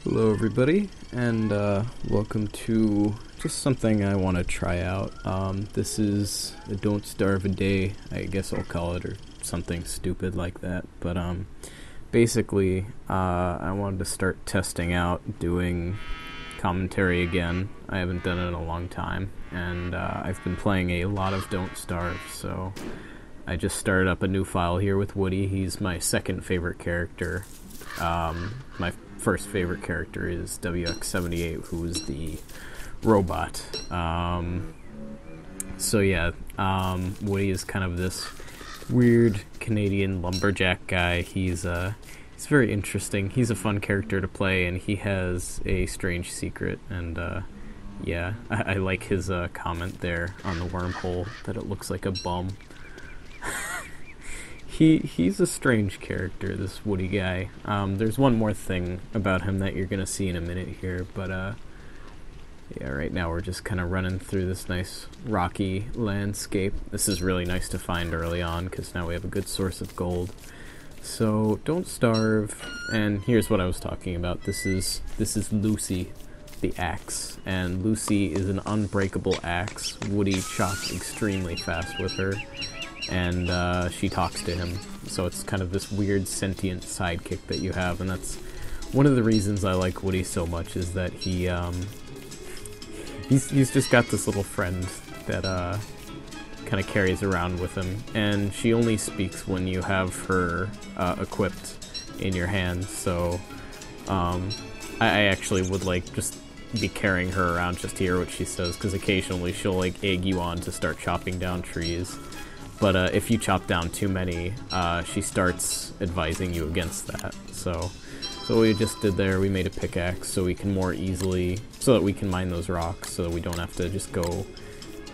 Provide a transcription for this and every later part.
Hello everybody, and welcome to just something I want to try out. This is a Don't Starve a Day, I guess I'll call it, or something stupid like that. But basically, I wanted to start testing out doing commentary again. I haven't done it in a long time, and I've been playing a lot of Don't Starve, so I just started up a new file here with Woodie. He's my second favorite character. My first favorite character is WX78, who is the robot. Woodie is kind of this weird Canadian lumberjack guy. He's very interesting. He's a fun character to play, and he has a strange secret. And I like his comment there on the wormhole that it looks like a bum. He's a strange character, this Woody guy. There's one more thing about him that you're gonna see in a minute here, but right now we're just kind of running through this nice rocky landscape. This is really nice to find early on, because now we have a good source of gold. So, don't starve, and here's what I was talking about. This is Lucy, the axe, and Lucy is an unbreakable axe. Woody chops extremely fast with her, and she talks to him, so it's kind of this weird sentient sidekick that you have, and that's one of the reasons I like Woody so much, is that he's just got this little friend that kind of carries around with him, and she only speaks when you have her equipped in your hand, so I actually would just be carrying her around just to hear what she says, because occasionally she'll egg you on to start chopping down trees. But if you chop down too many, she starts advising you against that. So what we just did there, we made a pickaxe so we can more easily, so that we can mine those rocks, so that we don't have to just go.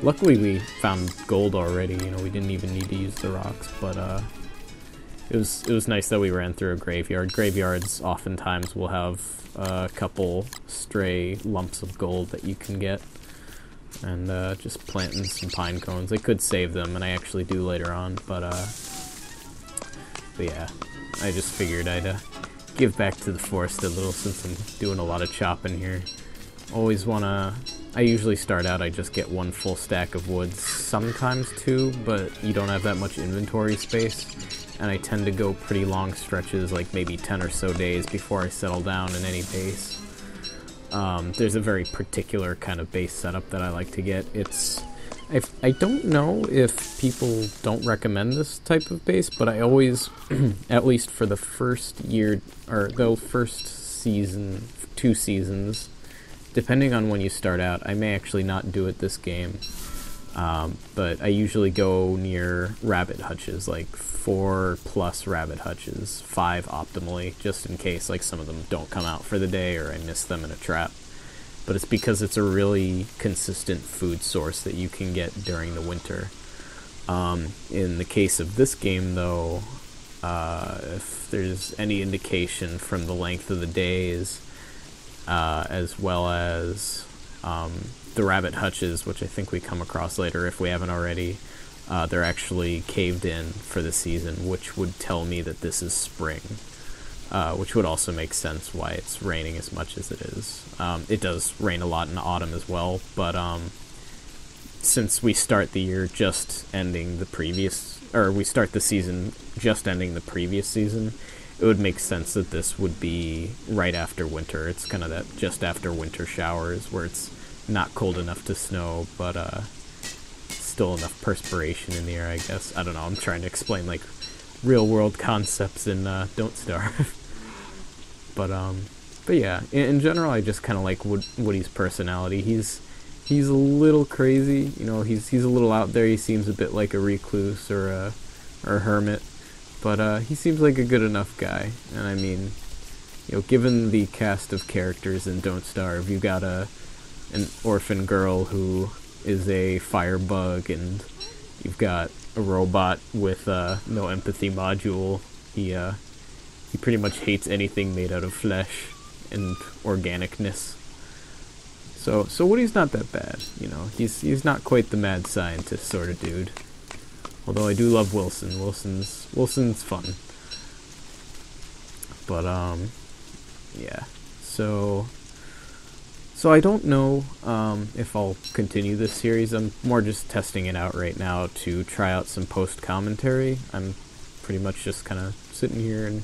Luckily we found gold already, we didn't even need to use the rocks, but it was nice that we ran through a graveyard. Graveyards oftentimes will have a couple stray lumps of gold that you can get. And just planting some pine cones. I could save them, and I actually do later on, but yeah, I just figured I'd give back to the forest a little, since I'm doing a lot of chopping here. I usually start out, I just get one full stack of wood, sometimes two, but you don't have that much inventory space, and I tend to go pretty long stretches, like maybe 10 or so days before I settle down in any base. There's a very particular kind of base setup that I like to get. I don't know if people don't recommend this type of base, but I always, at least for the first year, or the first season, 2 seasons, depending on when you start out, I may actually not do it this game, but I usually go near rabbit hutches, like 4+ rabbit hutches, 5 optimally, just in case some of them don't come out for the day or I miss them in a trap. But it's because it's a really consistent food source that you can get during the winter. In the case of this game, though, if there's any indication from the length of the days, as well as the rabbit hutches, which I think we come across later if we haven't already, they're actually caved in for the season, which would tell me that this is spring, which would also make sense why it's raining as much as it is. It does rain a lot in autumn as well, but since we start the year just ending the previous, or we start the season just ending the previous season, it would make sense that this would be right after winter. It's kind of that just after winter showers where it's not cold enough to snow, but still enough perspiration in the air, I guess. I don't know, I'm trying to explain real world concepts in Don't Starve. but yeah, in general I just kind of like Woody's personality. He's a little crazy, he's a little out there. He seems a bit like a recluse or a hermit, but he seems like a good enough guy. And I mean, given the cast of characters in Don't Starve, you got an orphan girl who is a firebug, and you've got a robot with no empathy module. He pretty much hates anything made out of flesh and organicness. So Woody's not that bad, He's not quite the mad scientist sort of dude. Although I do love Wilson. Wilson's fun. But yeah. So I don't know if I'll continue this series. I'm more just testing it out right now to try out some post-commentary. I'm pretty much just kind of sitting here and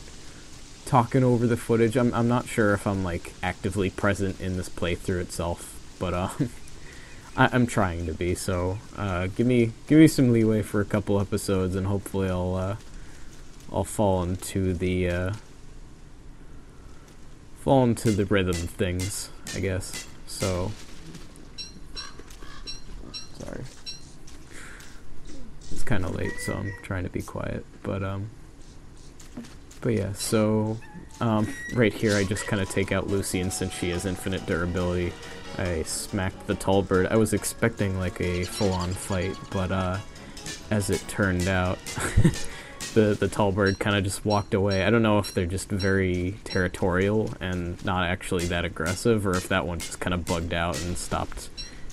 talking over the footage. I'm not sure if I'm like actively present in this playthrough itself, but I'm trying to be. So give me some leeway for a couple episodes, and hopefully I'll fall into the rhythm of things, I guess. So sorry, it's kind of late, so I'm trying to be quiet. But yeah. So right here, I just kind of take out Lucy, and since she has infinite durability, I smacked the tall bird. I was expecting like a full-on fight, but as it turned out, the tall bird kind of just walked away. I don't know if they're just very territorial and not actually that aggressive, or if that one just kind of bugged out and stopped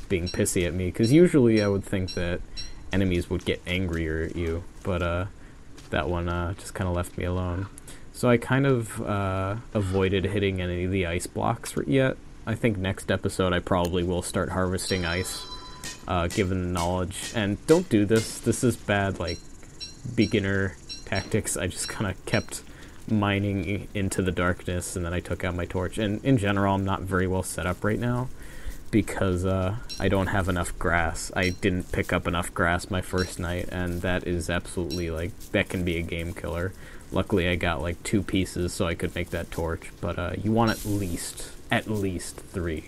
being pissy at me, because usually I would think that enemies would get angrier at you, but that one just kind of left me alone. So I kind of avoided hitting any of the ice blocks yet. I think next episode I probably will start harvesting ice, given the knowledge. And don't do this. This is bad, like, beginner tactics. I just kind of kept mining into the darkness, and then I took out my torch. And in general, I'm not very well set up right now, because I don't have enough grass. I didn't pick up enough grass my first night, and that is absolutely, like, that can be a game killer. Luckily, I got, like, 2 pieces so I could make that torch, but you want at least 3.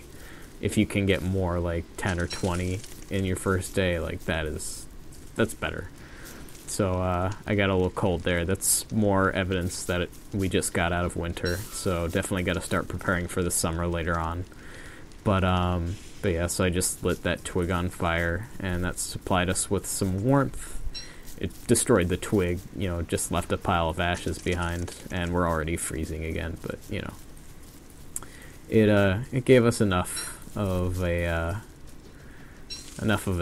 If you can get more, like 10 or 20 in your first day, like, that's better. So I got a little cold there. That's more evidence that we just got out of winter, so definitely got to start preparing for the summer later on. But yeah, so I just lit that twig on fire, and that supplied us with some warmth. It destroyed the twig, you know, just left a pile of ashes behind, and we're already freezing again, but, you know. It gave us enough of a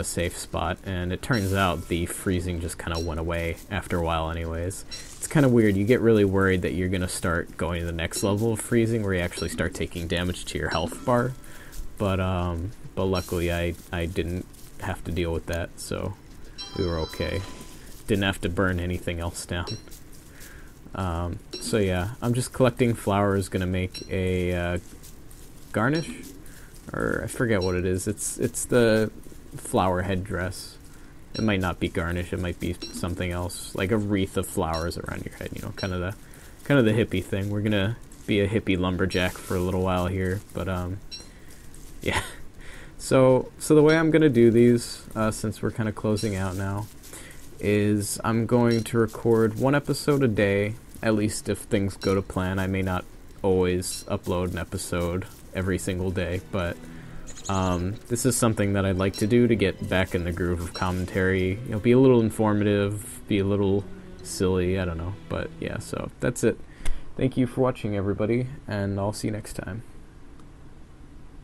safe spot, and it turns out the freezing just kind of went away after a while anyways. It's kind of weird. You get really worried that you're going to start going to the next level of freezing where you actually start taking damage to your health bar, but luckily I didn't have to deal with that, so we were okay. Didn't have to burn anything else down. So yeah, I'm just collecting flowers, gonna make a garnish, or I forget what it is. It's the flower headdress. It might not be garnish. It might be something else, like a wreath of flowers around your head. You know, kind of the hippie thing. We're gonna be a hippie lumberjack for a little while here, but yeah. So the way I'm gonna do these, since we're kind of closing out now, is I'm going to record 1 episode a day, at least if things go to plan. I may not always upload an episode every single day, but this is something that I'd like to do to get back in the groove of commentary. You know, be a little informative, be a little silly, I don't know. But yeah, so that's it. Thank you for watching, everybody, and I'll see you next time.